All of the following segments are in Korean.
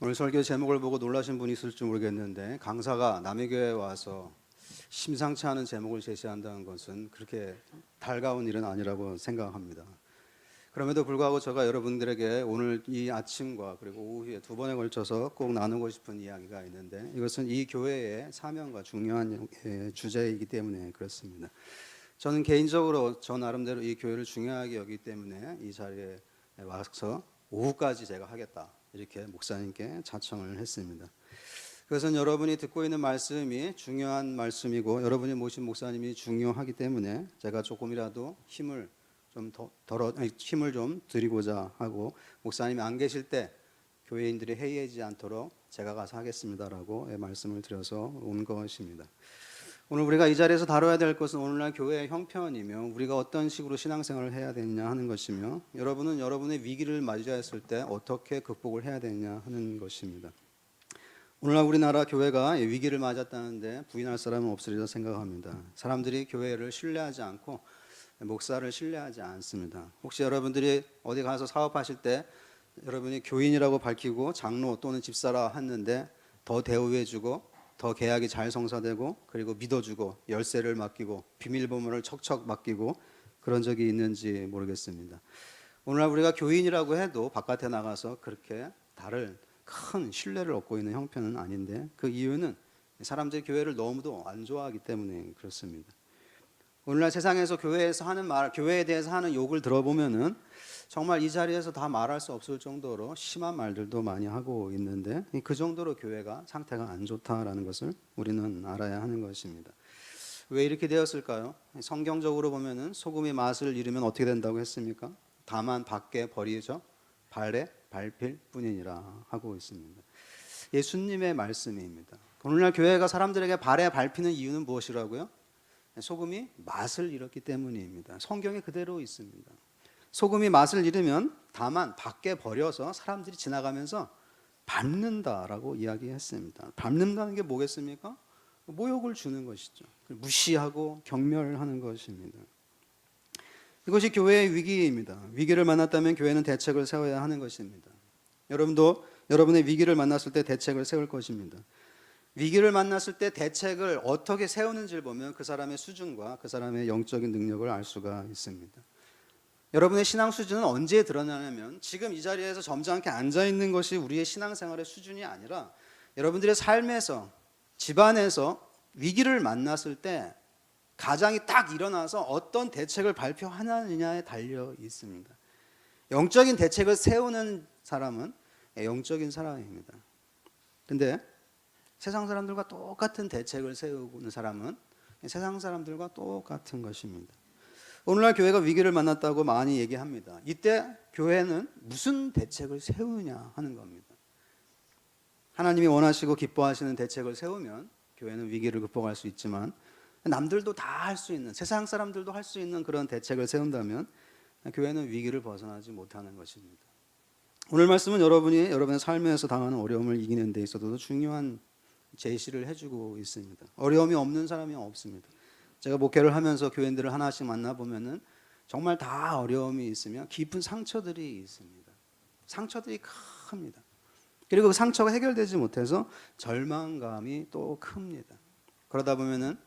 오늘 설교 제목을 보고 놀라신 분이 있을지 모르겠는데, 강사가 남의 교회에 와서 심상치 않은 제목을 제시한다는 것은 그렇게 달가운 일은 아니라고 생각합니다. 그럼에도 불구하고 제가 여러분들에게 오늘 이 아침과 그리고 오후에 두 번에 걸쳐서 꼭 나누고 싶은 이야기가 있는데, 이것은 이 교회의 사명과 중요한 주제이기 때문에 그렇습니다. 저는 개인적으로 저 나름대로 이 교회를 중요하게 여기기 때문에 이 자리에 와서 오후까지 제가 하겠다, 이렇게 목사님께 자청을 했습니다. 그것은 여러분이 듣고 있는 말씀이 중요한 말씀이고, 여러분이 모신 목사님이 중요하기 때문에 제가 조금이라도 힘을 좀 드리고자 하고, 목사님이 안 계실 때 교회인들이 해이하지 않도록 제가 가서 하겠습니다라고 말씀을 드려서 온 것입니다. 오늘 우리가 이 자리에서 다뤄야 될 것은 오늘날 교회의 형편이며, 우리가 어떤 식으로 신앙생활을 해야 되느냐 하는 것이며, 여러분은 여러분의 위기를 맞이했을 때 어떻게 극복을 해야 되느냐 하는 것입니다. 오늘날 우리나라 교회가 위기를 맞았다는데 부인할 사람은 없으리라 생각합니다. 사람들이 교회를 신뢰하지 않고 목사를 신뢰하지 않습니다. 혹시 여러분들이 어디 가서 사업하실 때 여러분이 교인이라고 밝히고 장로 또는 집사라 했는데 더 대우해주고 더 계약이 잘 성사되고 그리고 믿어주고 열쇠를 맡기고 비밀번호를 척척 맡기고 그런 적이 있는지 모르겠습니다. 오늘날 우리가 교인이라고 해도 바깥에 나가서 그렇게 다른 큰 신뢰를 얻고 있는 형편은 아닌데, 그 이유는 사람들이 교회를 너무도 안 좋아하기 때문에 그렇습니다. 오늘날 세상에서 교회에서 하는 말, 교회에 대해서 하는 욕을 들어보면은 정말 이 자리에서 다 말할 수 없을 정도로 심한 말들도 많이 하고 있는데, 그 정도로 교회가 상태가 안 좋다라는 것을 우리는 알아야 하는 것입니다. 왜 이렇게 되었을까요? 성경적으로 보면은 소금이 맛을 잃으면 어떻게 된다고 했습니까? 다만 밖에 버리죠. 발에 밟힐 뿐이니라 하고 있습니다. 예수님의 말씀입니다. 오늘날 교회가 사람들에게 발에 밟히는 이유는 무엇이라고요? 소금이 맛을 잃었기 때문입니다. 성경에 그대로 있습니다. 소금이 맛을 잃으면 다만 밖에 버려서 사람들이 지나가면서 밟는다라고 이야기했습니다. 밟는다는 게 뭐겠습니까? 모욕을 주는 것이죠. 무시하고 경멸하는 것입니다. 이것이 교회의 위기입니다. 위기를 만났다면 교회는 대책을 세워야 하는 것입니다. 여러분도 여러분의 위기를 만났을 때 대책을 세울 것입니다. 위기를 만났을 때 대책을 어떻게 세우는지를 보면 그 사람의 수준과 그 사람의 영적인 능력을 알 수가 있습니다. 여러분의 신앙 수준은 언제 드러나냐면, 지금 이 자리에서 점잖게 앉아있는 것이 우리의 신앙생활의 수준이 아니라 여러분들의 삶에서, 집안에서 위기를 만났을 때 가장이 딱 일어나서 어떤 대책을 발표하느냐에 달려 있습니다. 영적인 대책을 세우는 사람은 영적인 사람입니다. 근데 세상 사람들과 똑같은 대책을 세우는 사람은 세상 사람들과 똑같은 것입니다. 오늘날 교회가 위기를 만났다고 많이 얘기합니다. 이때 교회는 무슨 대책을 세우냐 하는 겁니다. 하나님이 원하시고 기뻐하시는 대책을 세우면 교회는 위기를 극복할 수 있지만, 남들도 다 할 수 있는, 세상 사람들도 할 수 있는 그런 대책을 세운다면 교회는 위기를 벗어나지 못하는 것입니다. 오늘 말씀은 여러분이 여러분의 삶에서 당하는 어려움을 이기는 데 있어서도 중요한 제시를 해주고 있습니다. 어려움이 없는 사람이 없습니다. 제가 목회를 하면서 교인들을 하나씩 만나보면은 정말 다 어려움이 있으며 깊은 상처들이 있습니다. 상처들이 큽니다. 그리고 그 상처가 해결되지 못해서 절망감이 또 큽니다. 그러다 보면은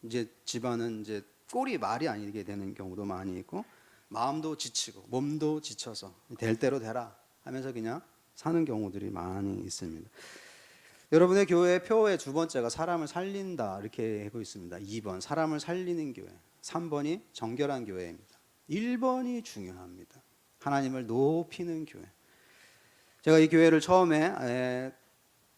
이제 집안은 이제 꼴이 말이 아니게 되는 경우도 많이 있고, 마음도 지치고 몸도 지쳐서 될 대로 되라 하면서 그냥 사는 경우들이 많이 있습니다. 여러분의 교회의 표의 두 번째가 사람을 살린다 이렇게 하고 있습니다. 2번 사람을 살리는 교회, 3번이 정결한 교회입니다. 1번이 중요합니다. 하나님을 높이는 교회. 제가 이 교회를 처음에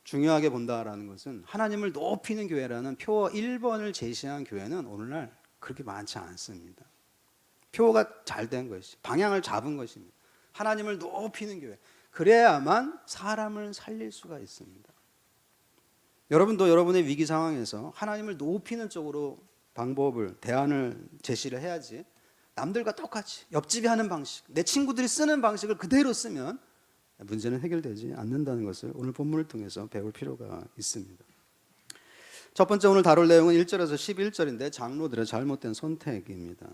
중요하게 본다라는 것은, 하나님을 높이는 교회라는 표 1번을 제시한 교회는 오늘날 그렇게 많지 않습니다. 표가 잘 된 것이, 방향을 잡은 것입니다. 하나님을 높이는 교회, 그래야만 사람을 살릴 수가 있습니다. 여러분도 여러분의 위기 상황에서 하나님을 높이는 쪽으로 방법을, 대안을 제시를 해야지, 남들과 똑같이 옆집이 하는 방식, 내 친구들이 쓰는 방식을 그대로 쓰면 문제는 해결되지 않는다는 것을 오늘 본문을 통해서 배울 필요가 있습니다. 첫 번째 오늘 다룰 내용은 1절에서 11절인데 장로들의 잘못된 선택입니다.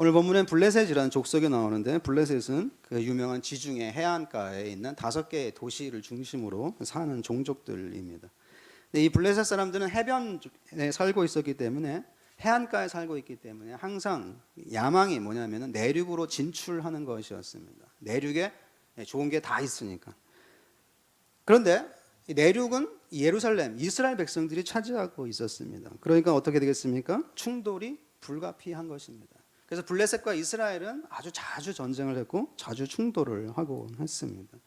오늘 본문엔 블레셋이라는 족속이 나오는데 블레셋은 그 유명한 지중해 해안가에 있는 5개의 도시를 중심으로 사는 종족들입니다. 근데 이 블레셋 사람들은 해변에 살고 있었기 때문에 해안가에 살고 있기 때문에 항상 야망이 뭐냐면은 내륙으로 진출하는 것이었습니다. 내륙에 좋은 게 다 있으니까. 그런데 이 내륙은 예루살렘, 이스라엘 백성들이 차지하고 있었습니다. 그러니까 어떻게 되겠습니까? 충돌이 불가피한 것입니다. 그래서 블레셋과 이스라엘은 아주 자주 전쟁을 했고 자주 충돌을 하고 했습니다.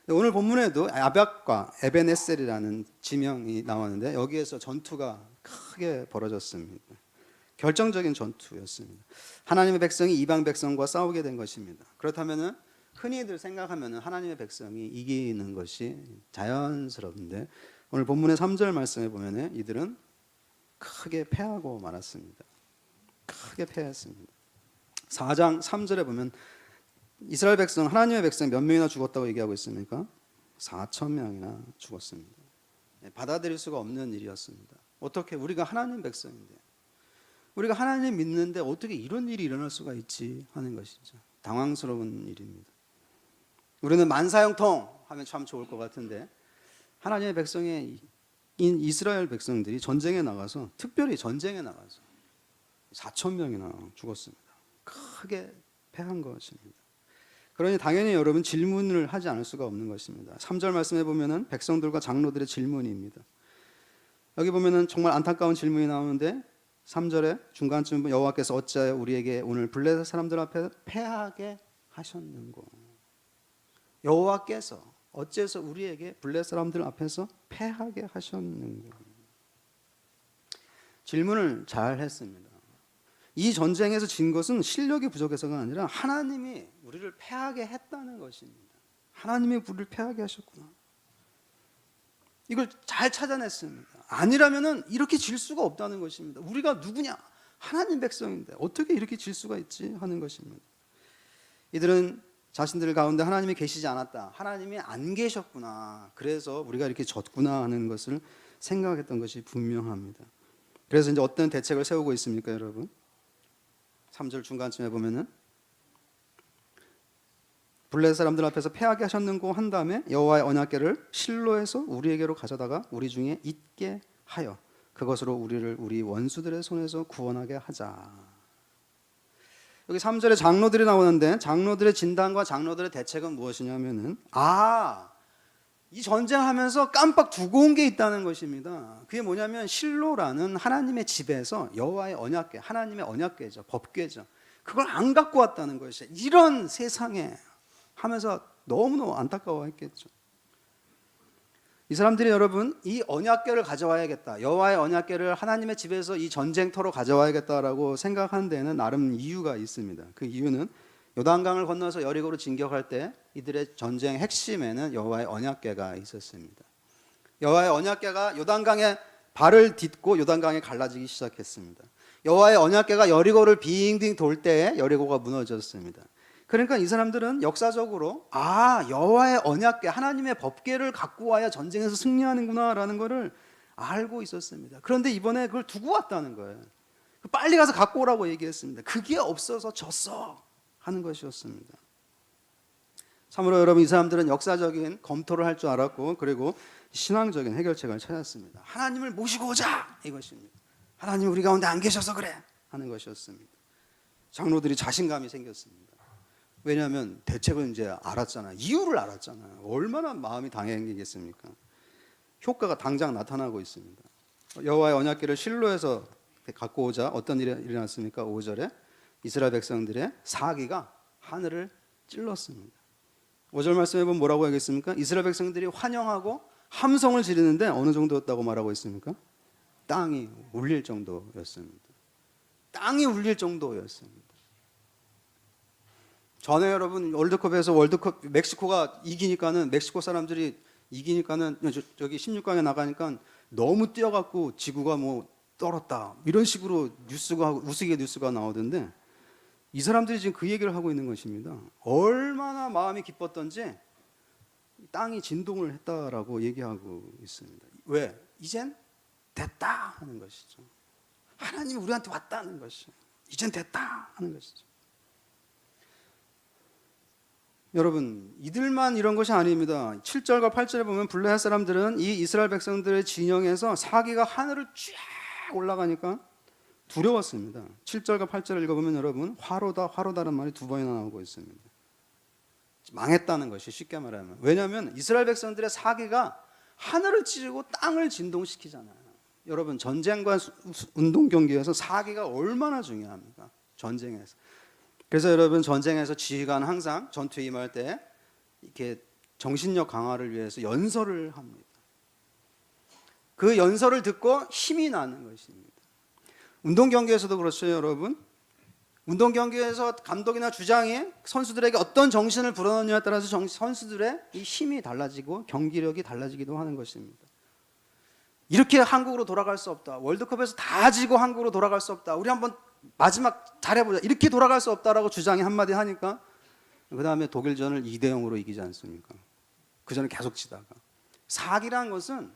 오늘 본문에도 아박과 에벤에셀이라는 지명이 나왔는데 여기에서 전투가 크게 벌어졌습니다. 결정적인 전투였습니다. 하나님의 백성이 이방 백성과 싸우게 된 것입니다. 그렇다면은 흔히들 생각하면은 하나님의 백성이 이기는 것이 자연스러운데 오늘 본문의 3절 말씀에 보면은 이들은 크게 패하고 말았습니다. 크게 패했습니다. 4장 3절에 보면 이스라엘 백성, 하나님의 백성 몇 명이나 죽었다고 얘기하고 있습니까? 4천 명이나 죽었습니다. 받아들일 수가 없는 일이었습니다. 어떻게 우리가 하나님 백성인데 우리가 하나님 믿는데 어떻게 이런 일이 일어날 수가 있지 하는 것이죠. 당황스러운 일입니다. 우리는 만사형통 하면 참 좋을 것 같은데 하나님의 백성인 이스라엘 백성들이 전쟁에 나가서 특별히 전쟁에 나가서 4천 명이나 죽었습니다. 크게 패한 것입니다. 그러니 당연히 여러분 질문을 하지 않을 수가 없는 것입니다. 3절 말씀에 보면은 백성들과 장로들의 질문입니다. 여기 보면은 정말 안타까운 질문이 나오는데 3절에 중간쯤 여호와께서 어찌하여 우리에게 오늘 블레셋 사람들 앞에 패하게 하셨는고. 여호와께서 어째서 우리에게 블레셋 사람들 앞에서 패하게 하셨는고. 질문을 잘 했습니다. 이 전쟁에서 진 것은 실력이 부족해서가 아니라 하나님이 우리를 패하게 했다는 것입니다. 하나님이 우리를 패하게 하셨구나. 이걸 잘 찾아냈습니다. 아니라면은 이렇게 질 수가 없다는 것입니다. 우리가 누구냐? 하나님 백성인데 어떻게 이렇게 질 수가 있지 하는 것입니다. 이들은 자신들 가운데 하나님이 계시지 않았다. 하나님이 안 계셨구나. 그래서 우리가 이렇게 졌구나 하는 것을 생각했던 것이 분명합니다. 그래서 이제 어떤 대책을 세우고 있습니까, 여러분? 3절 중간쯤에 보면은 블레셋 사람들 앞에서 패하게 하셨는고 한 다음에 여호와의 언약궤를 실로에서 우리에게로 가져다가 우리 중에 있게 하여 그것으로 우리를 우리 원수들의 손에서 구원하게 하자. 여기 3절에 장로들이 나오는데 장로들의 진단과 장로들의 대책은 무엇이냐면은 이 전쟁하면서 깜빡 두고 온 게 있다는 것입니다. 그게 뭐냐면 실로라는 하나님의 집에서 여호와의 언약궤, 하나님의 언약궤죠, 법궤죠. 그걸 안 갖고 왔다는 것이죠. 이런 세상에 하면서 너무너무 안타까워했겠죠. 이 사람들이 여러분 이 언약궤를 가져와야겠다. 여호와의 언약궤를 하나님의 집에서 이 전쟁터로 가져와야겠다라고 생각한 데는 나름 이유가 있습니다. 그 이유는 요단강을 건너서 여리고로 진격할 때 이들의 전쟁 핵심에는 여호와의 언약궤가 있었습니다. 여호와의 언약궤가 요단강에 발을 딛고 요단강에 갈라지기 시작했습니다. 여호와의 언약궤가 여리고를 빙빙 돌 때에 여리고가 무너졌습니다. 그러니까 이 사람들은 역사적으로 여호와의 언약궤, 하나님의 법궤를 갖고 와야 전쟁에서 승리하는구나라는 것을 알고 있었습니다. 그런데 이번에 그걸 두고 왔다는 거예요. 빨리 가서 갖고 오라고 얘기했습니다. 그게 없어서 졌어 하는 것이었습니다. 참으로 여러분 이 사람들은 역사적인 검토를 할 줄 알았고 그리고 신앙적인 해결책을 찾았습니다. 하나님을 모시고 오자 이것입니다. 하나님 우리 가운데 안 계셔서 그래 하는 것이었습니다. 장로들이 자신감이 생겼습니다. 왜냐하면 대책을 이제 알았잖아요. 이유를 알았잖아요. 얼마나 마음이 당해겠습니까? 효과가 당장 나타나고 있습니다. 여호와의 언약궤를 실로에서 갖고 오자 어떤 일이 일어났습니까? 5절에 이스라엘 백성들의 사기가 하늘을 찔렀습니다. 5절 말씀해 보면 뭐라고 하겠습니까? 이스라엘 백성들이 환영하고 함성을 지르는데 어느 정도였다고 말하고 있습니까? 땅이 울릴 정도였습니다. 땅이 울릴 정도였습니다. 전에 여러분 월드컵에서 멕시코가 이기니까는 멕시코 사람들이 이기니까는 저기 16강에 나가니까 너무 뛰어갖고 지구가 뭐 떨었다 이런 식으로 뉴스가 우스개 뉴스가 나오던데 이 사람들이 지금 그 얘기를 하고 있는 것입니다. 얼마나 마음이 기뻤던지 땅이 진동을 했다라고 얘기하고 있습니다. 왜? 이젠 됐다 하는 것이죠. 하나님이 우리한테 왔다는 것이죠. 이젠 됐다 하는 것이죠. 여러분, 이들만 이런 것이 아닙니다. 7절과 8절에 보면 블레셋 사람들은 이 이스라엘 백성들의 진영에서 사기가 하늘을 쫙 올라가니까 두려웠습니다. 7절과 8절을 읽어보면 여러분, 화로다 화로다라는 말이 2번이나 나오고 있습니다. 망했다는 것이 쉽게 말하면. 왜냐하면 이스라엘 백성들의 사기가 하늘을 찌르고 땅을 진동시키잖아요. 여러분, 전쟁과 운동 경기에서 사기가 얼마나 중요합니까? 전쟁에서. 그래서 여러분, 전쟁에서 지휘관 항상 전투에 임할 때 이렇게 정신력 강화를 위해서 연설을 합니다. 그 연설을 듣고 힘이 나는 것입니다. 운동 경기에서도 그렇죠, 여러분. 운동 경기에서 감독이나 주장이 선수들에게 어떤 정신을 불어넣느냐에 따라서 선수들의 이 힘이 달라지고 경기력이 달라지기도 하는 것입니다. 이렇게 한국으로 돌아갈 수 없다. 월드컵에서 다 지고 한국으로 돌아갈 수 없다. 우리 한번 마지막 잘해보자. 이렇게 돌아갈 수 없다라고 주장이 한마디 하니까 그 다음에 독일전을 2대0으로 이기지 않습니까? 그 전에 계속 치다가. 사기란 것은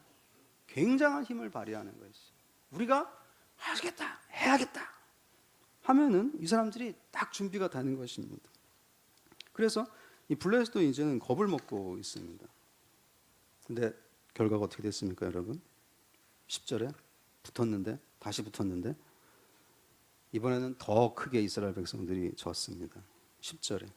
굉장한 힘을 발휘하는 것이죠. 우리가 하겠다, 해야겠다 하면은 이 사람들이 딱 준비가 되는 것입니다. 그래서 이 블레셋도 이제는 겁을 먹고 있습니다. 근데 결과가 어떻게 됐습니까, 여러분? 10절에 붙었는데, 다시 붙었는데 이번에는 더 크게 이스라엘 백성들이 졌습니다. 10절에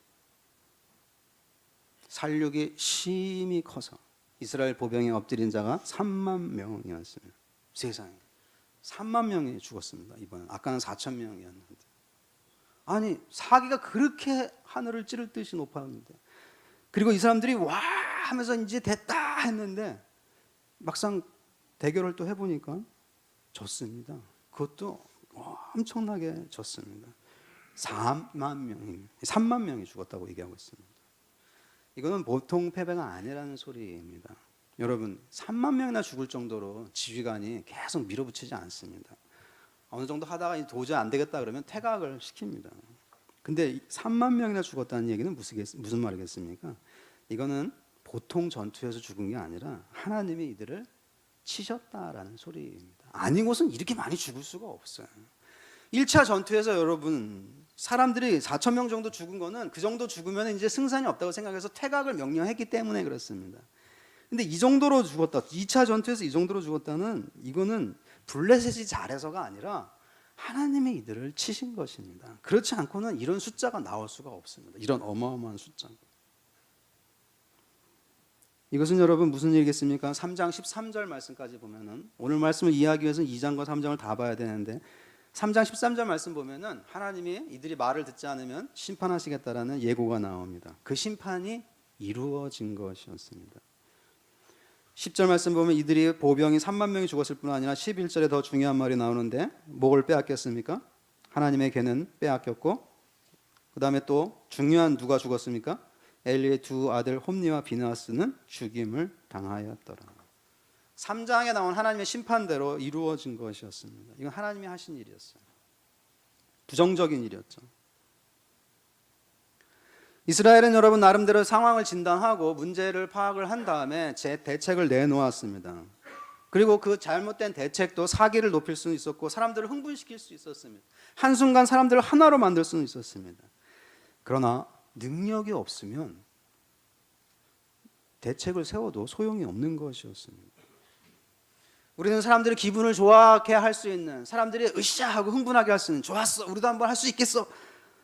살육이 심히 커서 이스라엘 보병에 엎드린 자가 3만 명이었습니다. 세상에 3만 명이 죽었습니다. 이번엔 아까는 4천 명이었는데, 아니 사기가 그렇게 하늘을 찌를 듯이 높았는데, 그리고 이 사람들이 와 하면서 이제 됐다 했는데 막상 대결을 또 해보니까 졌습니다. 그것도 엄청나게 졌습니다. 3만 명이 죽었다고 얘기하고 있습니다. 이거는 보통 패배가 아니라는 소리입니다. 여러분, 3만 명이나 죽을 정도로 지휘관이 계속 밀어붙이지 않습니다. 어느 정도 하다가 도저히 안 되겠다 그러면 퇴각을 시킵니다. 근데 3만 명이나 죽었다는 얘기는 무슨 말이겠습니까? 이거는 보통 전투에서 죽은 게 아니라 하나님이 이들을 치셨다라는 소리입니다. 아니고선 이렇게 많이 죽을 수가 없어요. 1차 전투에서 여러분, 사람들이 4천 명 정도 죽은 거는 그 정도 죽으면 이제 승산이 없다고 생각해서 퇴각을 명령했기 때문에 그렇습니다. 근데 이 정도로 죽었다, 2차 전투에서 이 정도로 죽었다는, 이거는 블레셋이 잘해서가 아니라 하나님이 이들을 치신 것입니다. 그렇지 않고는 이런 숫자가 나올 수가 없습니다. 이런 어마어마한 숫자. 이것은 여러분 무슨 얘기겠습니까? 3장 13절 말씀까지 보면은, 오늘 말씀을 이해하기 위해서는 2장과 3장을 다 봐야 되는데 3장 13절 말씀 보면은 하나님이 이들이 말을 듣지 않으면 심판하시겠다라는 예고가 나옵니다. 그 심판이 이루어진 것이었습니다. 10절 말씀 보면 이들이 보병이 3만 명이 죽었을 뿐 아니라 11절에 더 중요한 말이 나오는데, 뭘 빼앗겼습니까? 하나님의 개는 빼앗겼고, 그 다음에 또 중요한 누가 죽었습니까? 엘리의 두 아들 홈니와 비느하스는 죽임을 당하였더라. 3장에 나온 하나님의 심판대로 이루어진 것이었습니다. 이건 하나님이 하신 일이었어요. 부정적인 일이었죠. 이스라엘은 여러분 나름대로 상황을 진단하고 문제를 파악을 한 다음에 제 대책을 내놓았습니다. 그리고 그 잘못된 대책도 사기를 높일 수는 있었고 사람들을 흥분시킬 수 있었습니다. 한순간 사람들을 하나로 만들 수는 있었습니다. 그러나 능력이 없으면 대책을 세워도 소용이 없는 것이었습니다. 우리는 사람들의 기분을 좋게 할 수 있는, 사람들이 으쌰하고 흥분하게 할 수 있는, 좋았어 우리도 한번 할 수 있겠어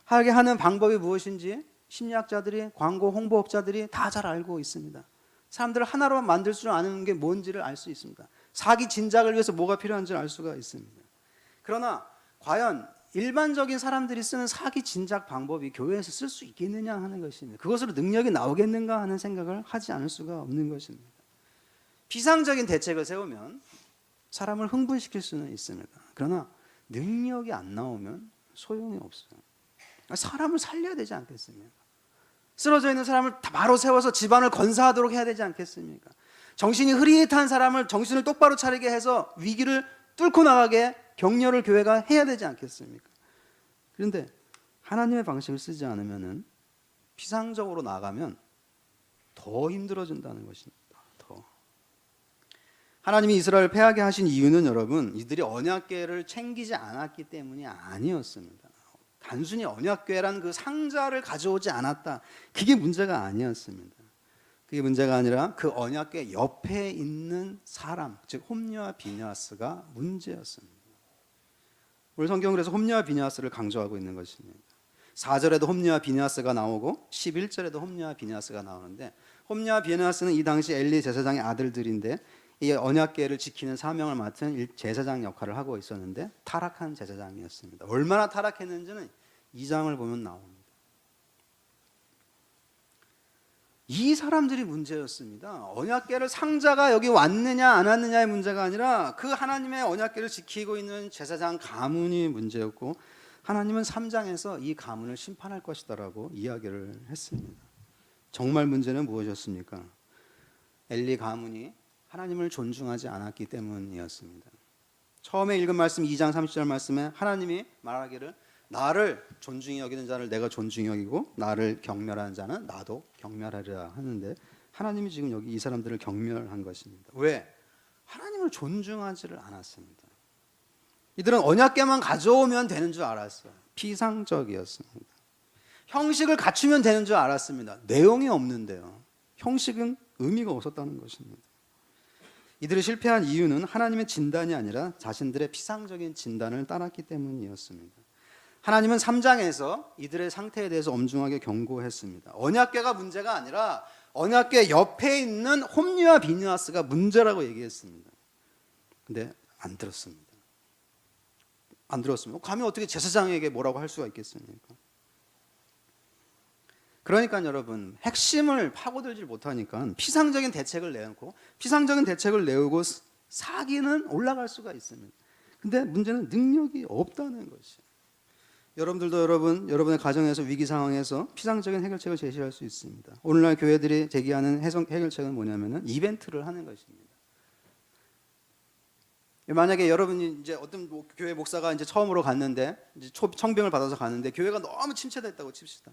하게 하는 방법이 무엇인지 심리학자들이, 광고 홍보업자들이 다 잘 알고 있습니다. 사람들을 하나로 만들 수 아는 게 뭔지를 알 수 있습니다. 사기 진작을 위해서 뭐가 필요한지를 알 수가 있습니다. 그러나 과연 일반적인 사람들이 쓰는 사기 진작 방법이 교회에서 쓸 수 있겠느냐 하는 것입니다. 그것으로 능력이 나오겠는가 하는 생각을 하지 않을 수가 없는 것입니다. 비상적인 대책을 세우면 사람을 흥분시킬 수는 있습니다. 그러나 능력이 안 나오면 소용이 없어요. 사람을 살려야 되지 않겠습니까? 쓰러져 있는 사람을 바로 세워서 집안을 건사하도록 해야 되지 않겠습니까? 정신이 흐릿한 사람을 정신을 똑바로 차리게 해서 위기를 뚫고 나가게 격려를 교회가 해야 되지 않겠습니까? 그런데 하나님의 방식을 쓰지 않으면 비상적으로 나가면 더 힘들어진다는 것입니다. 더. 하나님이 이스라엘을 패하게 하신 이유는 여러분, 이들이 언약궤를 챙기지 않았기 때문이 아니었습니다. 단순히 언약궤라는 그 상자를 가져오지 않았다. 그게 문제가 아니었습니다. 그게 문제가 아니라 그 언약궤 옆에 있는 사람, 즉 홈리와 비느하스가 문제였습니다. 오늘 성경은 그래서 홈리와 비느하스를 강조하고 있는 것입니다. 4절에도 홈리와 비느하스가 나오고 11절에도 홈리와 비느하스가 나오는데, 홈리와 비느하스는 이 당시 엘리 제사장의 아들들인데 이 언약궤를 지키는 사명을 맡은 제사장 역할을 하고 있었는데 타락한 제사장이었습니다. 얼마나 타락했는지는 2장을 보면 나옵니다. 이 사람들이 문제였습니다. 언약궤를 상자가 여기 왔느냐 안 왔느냐의 문제가 아니라 그 하나님의 언약궤를 지키고 있는 제사장 가문이 문제였고, 하나님은 3장에서 이 가문을 심판할 것이다라고 이야기를 했습니다. 정말 문제는 무엇이었습니까? 엘리 가문이 하나님을 존중하지 않았기 때문이었습니다. 처음에 읽은 말씀 2장 30절 말씀에 하나님이 말하기를 나를 존중히 여기는 자를 내가 존중히 여기고 나를 경멸하는 자는 나도 경멸하리라 하는데, 하나님이 지금 여기 이 사람들을 경멸한 것입니다. 왜? 하나님을 존중하지를 않았습니다. 이들은 언약궤만 가져오면 되는 줄 알았어요. 피상적이었습니다. 형식을 갖추면 되는 줄 알았습니다. 내용이 없는데요. 형식은 의미가 없었다는 것입니다. 이들이 실패한 이유는 하나님의 진단이 아니라 자신들의 피상적인 진단을 따랐기 때문이었습니다. 하나님은 3장에서 이들의 상태에 대해서 엄중하게 경고했습니다. 언약궤가 문제가 아니라 언약궤 옆에 있는 홈리와 비느하스가 문제라고 얘기했습니다. 근데 안 들었습니다. 안 들었습니다. 감히 어떻게 제사장에게 뭐라고 할 수가 있겠습니까? 그러니까 여러분, 핵심을 파고들지 못하니까 피상적인 대책을 내놓고 피상적인 대책을 내오고 사기는 올라갈 수가 있습니다. 근데 문제는 능력이 없다는 것이에요. 여러분들도 여러분의 가정에서 위기 상황에서 피상적인 해결책을 제시할 수 있습니다. 오늘날 교회들이 제기하는 해결책은 뭐냐면은 이벤트를 하는 것입니다. 만약에 여러분이 이제 어떤 교회 목사가 이제 처음으로 갔는데 이제 청병을 받아서 가는데 교회가 너무 침체됐다고 칩시다.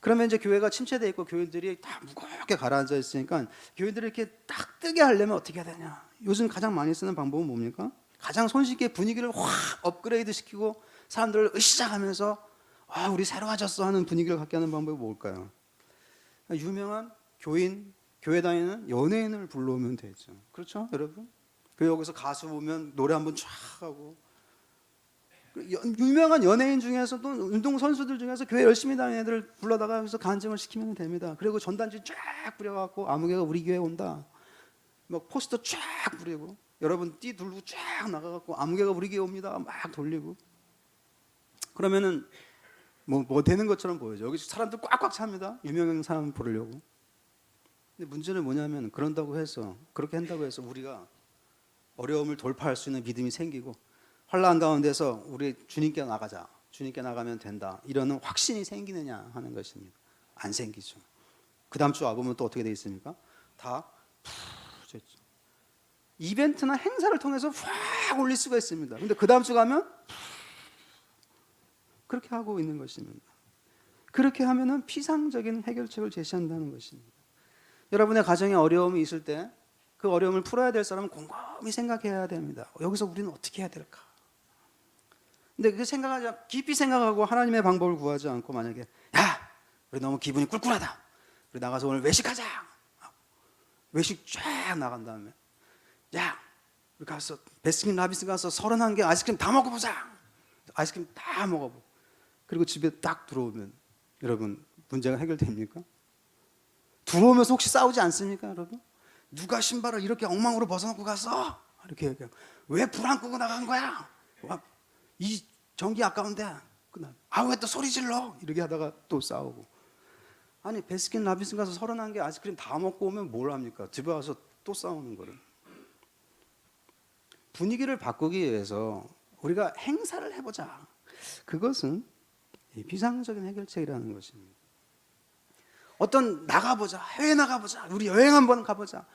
그러면 이제 교회가 침체돼 있고 교회들이 다 무겁게 가라앉아 있으니까 교회들을 이렇게 딱 뜨게 하려면 어떻게 해야 되냐? 요즘 가장 많이 쓰는 방법은 뭡니까? 가장 손쉽게 분위기를 확 업그레이드 시키고 사람들을 으쌰하면서 아, 우리 새로워졌어 하는 분위기를 갖게 하는 방법이 뭘까요? 유명한 교회 다니는 연예인을 불러오면 되죠. 그렇죠, 여러분? 그 여기서 가수 보면 노래 한번 쫙 하고, 유명한 연예인 중에서 또 운동 선수들 중에서 교회 열심히 다니는 애들 불러다가 여기서 간증을 시키면 됩니다. 그리고 전단지 쫙 뿌려갖고 아무개가 우리 교회 온다, 막 포스터 쫙 뿌리고 여러분 띠 둘고 쫙 나가갖고 아무개가 우리 교회 옵니다 막 돌리고, 그러면은 뭐 되는 것처럼 보여요. 여기 사람들 꽉꽉 찹니다. 유명한 사람 부르려고. 근데 문제는 뭐냐면 그렇게 한다고 해서 우리가 어려움을 돌파할 수 있는 믿음이 생기고 환난 가운데서 우리 주님께 나가자, 주님께 나가면 된다, 이러는 확신이 생기느냐 하는 것입니다. 안 생기죠. 그 다음 주 와보면 또 어떻게 돼 있습니까? 다 푸졌죠. 이벤트나 행사를 통해서 확 올릴 수가 있습니다. 근데 그 다음 주 가면 그렇게 하고 있는 것입니다. 그렇게 하면은 피상적인 해결책을 제시한다는 것입니다. 여러분의 가정에 어려움이 있을 때 그 어려움을 풀어야 될 사람은 곰곰이 생각해야 됩니다. 여기서 우리는 어떻게 해야 될까? 근데 그 깊이 생각하고 하나님의 방법을 구하지 않고, 만약에 야, 우리 너무 기분이 꿀꿀하다, 우리 나가서 오늘 외식하자, 외식 쫙 나간 다음에 야, 우리 가서 베스킨 라빈스 가서 31개 아이스크림 다 먹어보자, 아이스크림 다 먹어보고, 그리고 집에 딱 들어오면 여러분 문제가 해결됩니까? 들어오면서 혹시 싸우지 않습니까, 여러분? 누가 신발을 이렇게 엉망으로 벗어놓고 갔어? 이렇게 얘기하고, 왜 불 안 끄고 나간 거야? 이 전기 아까운데 왜 또 소리 질러? 이렇게 하다가 또 싸우고. 아니, 베스킨 라빈스 가서 31개 아이스크림 다 먹고 오면 뭘 합니까? 집에 와서 또 싸우는 거를. 분위기를 바꾸기 위해서 우리가 행사를 해보자, 그것은 비상적인 해결책이라는 것입니다. 어떤 나가보자, 해외 나가보자, 우리 여행 한번 가보자,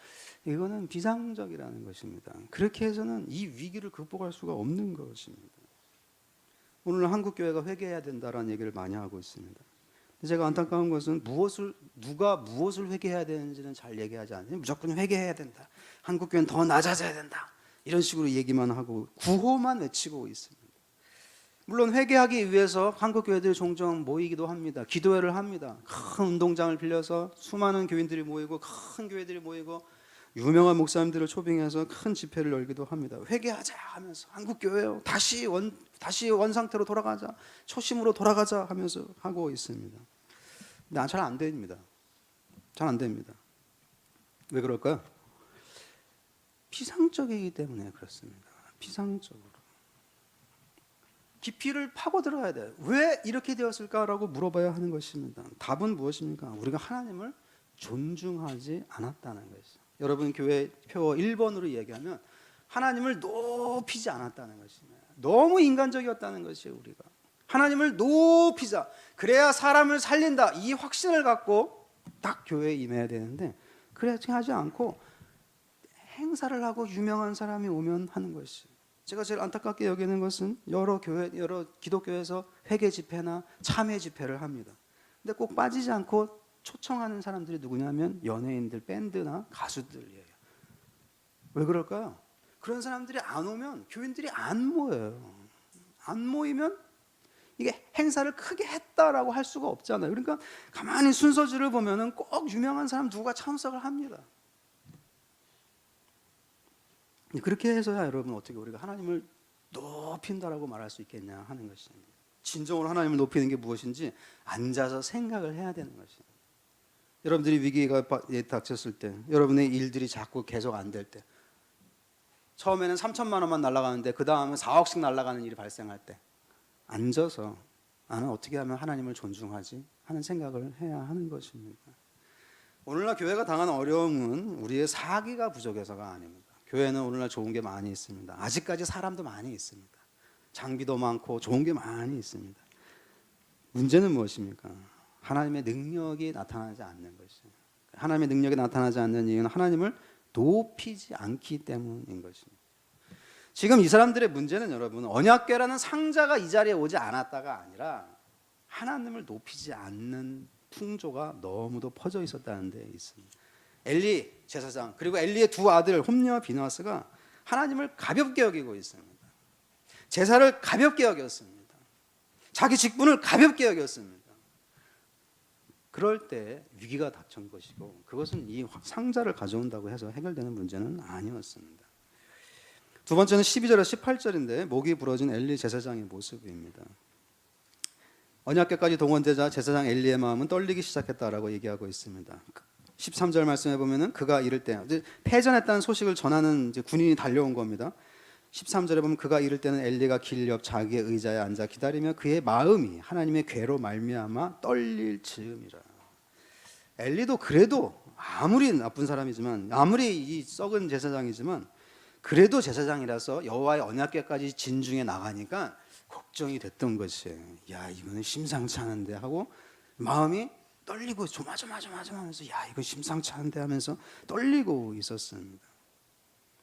이거는 비상적이라는 것입니다. 그렇게 해서는 이 위기를 극복할 수가 없는 것입니다. 오늘 한국 교회가 회개해야 된다라는 얘기를 많이 하고 있습니다. 제가 안타까운 것은 누가 무엇을 회개해야 되는지는 잘 얘기하지 않아요. 무조건 회개해야 된다, 한국 교회는 더 낮아져야 된다, 이런 식으로 얘기만 하고 구호만 외치고 있습니다. 물론 회개하기 위해서 한국 교회들이 종종 모이기도 합니다. 기도회를 합니다. 큰 운동장을 빌려서 수많은 교인들이 모이고 큰 교회들이 모이고 유명한 목사님들을 초빙해서 큰 집회를 열기도 합니다. 회개하자 하면서 한국 교회요 다시 원 상태로 돌아가자, 초심으로 돌아가자 하면서 하고 있습니다. 근데 잘 안 됩니다. 잘 안 됩니다. 왜 그럴까요? 피상적이기 때문에 그렇습니다. 피상적으로. 깊이를 파고들어야 돼요. 왜 이렇게 되었을까라고 물어봐야 하는 것입니다. 답은 무엇입니까? 우리가 하나님을 존중하지 않았다는 것이죠. 여러분 교회 표 1번으로 이야기하면 하나님을 높이지 않았다는 것입니다. 너무 인간적이었다는 것이에요. 우리가 하나님을 높이자, 그래야 사람을 살린다, 이 확신을 갖고 딱 교회에 임해야 되는데 그렇게 하지 않고 행사를 하고 유명한 사람이 오면 하는 것이에요. 제가 제일 안타깝게 여기는 것은 여러 기독교에서 회개 집회나 참회 집회를 합니다. 근데 꼭 빠지지 않고 초청하는 사람들이 누구냐면 연예인들, 밴드나 가수들이에요. 왜 그럴까요? 그런 사람들이 안 오면 교인들이 안 모여요. 안 모이면 이게 행사를 크게 했다라고 할 수가 없잖아요. 그러니까 가만히 순서지를 보면은 꼭 유명한 사람 누가 참석을 합니다. 그렇게 해서야 여러분 어떻게 우리가 하나님을 높인다라고 말할 수 있겠냐 하는 것입니다. 진정으로 하나님을 높이는 게 무엇인지 앉아서 생각을 해야 되는 것입니다. 여러분들이 위기가 닥쳤을 때, 여러분의 일들이 자꾸 계속 안 될 때, 처음에는 3천만 원만 날아가는데 그 다음은 4억씩 날아가는 일이 발생할 때 앉아서 나는 어떻게 하면 하나님을 존중하지 하는 생각을 해야 하는 것입니다. 오늘날 교회가 당하는 어려움은 우리의 사기가 부족해서가 아닙니다. 교회는 오늘날 좋은 게 많이 있습니다. 아직까지 사람도 많이 있습니다. 장비도 많고 좋은 게 많이 있습니다. 문제는 무엇입니까? 하나님의 능력이 나타나지 않는 것이에요. 하나님의 능력이 나타나지 않는 이유는 하나님을 높이지 않기 때문인 것입니다. 지금 이 사람들의 문제는 여러분 언약궤라는 상자가 이 자리에 오지 않았다가 아니라 하나님을 높이지 않는 풍조가 너무도 퍼져 있었다는 데 있습니다. 엘리 제사장 그리고 엘리의 두 아들 홈리와 비나스가 하나님을 가볍게 여기고 있습니다. 제사를 가볍게 여겼습니다. 자기 직분을 가볍게 여겼습니다. 그럴 때 위기가 닥친 것이고 그것은 이 상자를 가져온다고 해서 해결되는 문제는 아니었습니다. 두 번째는 12절에서 18절인데 목이 부러진 엘리 제사장의 모습입니다. 언약궤까지 동원되자 제사장 엘리의 마음은 떨리기 시작했다라고 얘기하고 있습니다. 13절 말씀해 보면은 그가 이를 때 패전했다는 소식을 전하는 이제 군인이 달려온 겁니다. 13절에 보면 그가 이를 때는 엘리가 길 옆 자기의 의자에 앉아 기다리며 그의 마음이 하나님의 궤로 말미암아 떨릴 즈음이라. 엘리도 그래도 아무리 나쁜 사람이지만 아무리 이 썩은 제사장이지만 그래도 제사장이라서 여호와의 언약궤까지 진중에 나가니까 걱정이 됐던 것이에요. 야 이거는 심상치 않은데 하고 마음이 떨리고 조마조마하면서 야 이거 심상치 않은데 하면서 떨리고 있었습니다.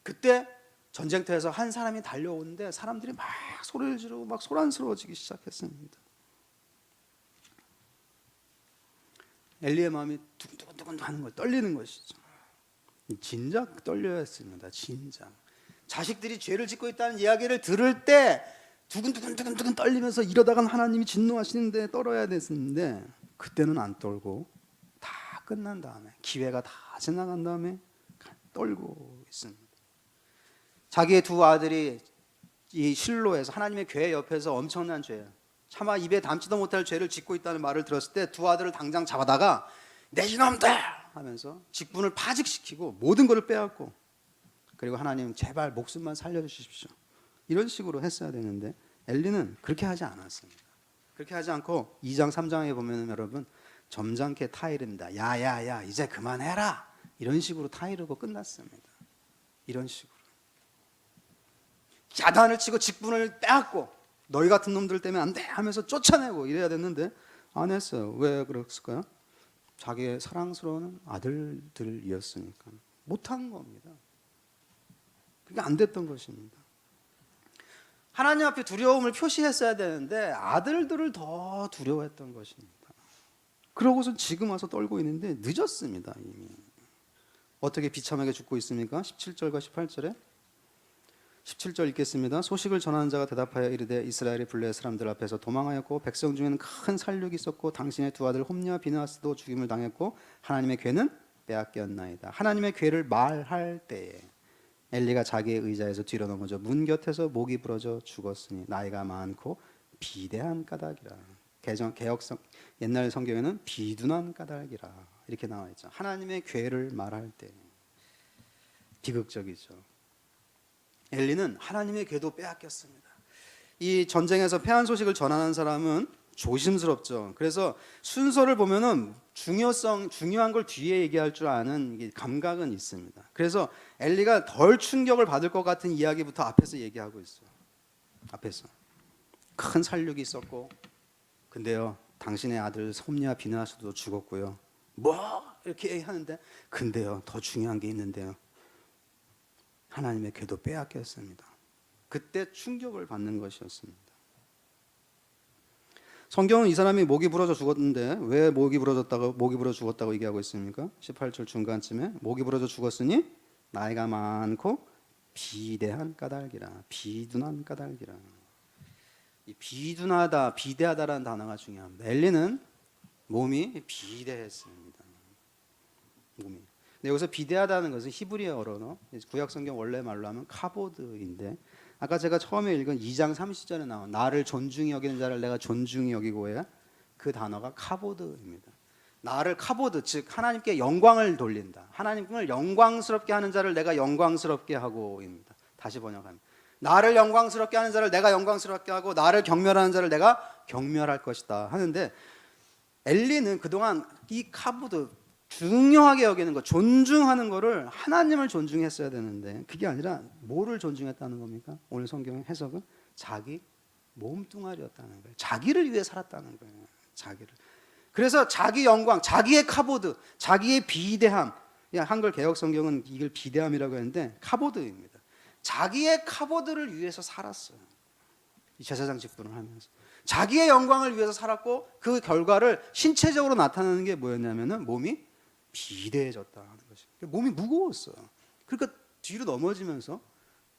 그때 전쟁터에서 한 사람이 달려오는데 사람들이 막 소리를 지르고 막 소란스러워지기 시작했습니다. 엘리의 마음이 두근두근 하는 거 떨리는 것이죠. 진작 떨려야 했습니다. 진작 자식들이 죄를 짓고 있다는 이야기를 들을 때 두근두근 떨리면서 이러다간 하나님이 진노하시는데 떨어야 됐는데 그때는 안 떨고 다 끝난 다음에 기회가 다 지나간 다음에 떨고 있습니다. 자기의 두 아들이 이 실로에서 하나님의 궤 옆에서 엄청난 죄, 차마 입에 담지도 못할 죄를 짓고 있다는 말을 들었을 때 두 아들을 당장 잡아다가 내 이놈들 하면서 직분을 파직시키고 모든 것을 빼앗고 그리고 하나님 제발 목숨만 살려주십시오 이런 식으로 했어야 되는데 엘리는 그렇게 하지 않았습니다. 그렇게 하지 않고 2장 3장에 보면 여러분 점잖게 타이릅니다. 야야야 이제 그만해라 이런 식으로 타이르고 끝났습니다. 이런 식으로 야단을 치고 직분을 빼앗고 너희 같은 놈들 때문에 안 돼 하면서 쫓아내고 이래야 됐는데 안 했어요. 왜 그랬을까요? 자기의 사랑스러운 아들들이었으니까 못한 겁니다. 그게 안 됐던 것입니다. 하나님 앞에 두려움을 표시했어야 되는데 아들들을 더 두려워했던 것입니다. 그러고서 지금 와서 떨고 있는데 늦었습니다. 이미. 어떻게 비참하게 죽고 있습니까? 17절과 18절에 17절 읽겠습니다. 소식을 전하는 자가 대답하여 이르되 이스라엘이 블레 사람들 앞에서 도망하였고 백성 중에는 큰 살육이 있었고 당신의 두 아들 홈리와 비느하스도 죽임을 당했고 하나님의 괴는 빼앗겼나이다. 하나님의 괴를 말할 때에 엘리가 자기의 의자에서 뒤로 넘어져 문 곁에서 목이 부러져 죽었으니 나이가 많고 비대한 까닭이라. 개혁성 옛날 성경에는 비둔한 까닭이라 이렇게 나와 있죠. 하나님의 괴를 말할 때 비극적이죠. 엘리는 하나님의 궤도 빼앗겼습니다. 이 전쟁에서 패한 소식을 전하는 사람은 조심스럽죠. 그래서 순서를 보면은 중요한 걸 뒤에 얘기할 줄 아는 감각은 있습니다. 그래서 엘리가 덜 충격을 받을 것 같은 이야기부터 앞에서 얘기하고 있어요. 앞에서 큰 살육이 있었고, 근데요 당신의 아들 홈리와 비느하스도 죽었고요. 뭐 이렇게 하는데, 근데요 더 중요한 게 있는데요. 하나님의 궤도 빼앗겼습니다. 그때 충격을 받는 것이었습니다. 성경은 이 사람이 목이 부러져 죽었는데 왜 목이 부러져 죽었다고 얘기하고 있습니까? 18절 중간쯤에 목이 부러져 죽었으니 나이가 많고 비대한 까닭이라. 비둔한 까닭이라. 이 비둔하다, 비대하다라는 단어가 중요합니다. 엘리는 몸이 비대했습니다. 몸이. 근데 여기서 비대하다는 것은 히브리어로 구약 성경 원래 말로 하면 카보드인데, 아까 제가 처음에 읽은 2장 30절에 나온 나를 존중히 여기는 자를 내가 존중히 여기고야, 그 단어가 카보드입니다. 나를 카보드, 즉 하나님께 영광을 돌린다. 하나님을 영광스럽게 하는 자를 내가 영광스럽게 하고입니다. 다시 번역합니다. 나를 영광스럽게 하는 자를 내가 영광스럽게 하고 나를 경멸하는 자를 내가 경멸할 것이다 하는데, 엘리는 그동안 이 카보드, 중요하게 여기는 것, 존중하는 거를 하나님을 존중했어야 되는데 그게 아니라 뭐를 존중했다는 겁니까? 오늘 성경 해석은 자기 몸뚱아리였다는 거예요. 자기를 위해 살았다는 거예요. 자기를. 그래서 자기 영광, 자기의 카보드, 자기의 비대함, 한글 개혁 성경은 이걸 비대함이라고 했는데 카보드입니다. 자기의 카보드를 위해서 살았어요. 이 제사장 직분을 하면서 자기의 영광을 위해서 살았고, 그 결과를 신체적으로 나타나는 게 뭐였냐면은 몸이 비대해졌다 하는 것이. 몸이 무거웠어요. 그러니까 뒤로 넘어지면서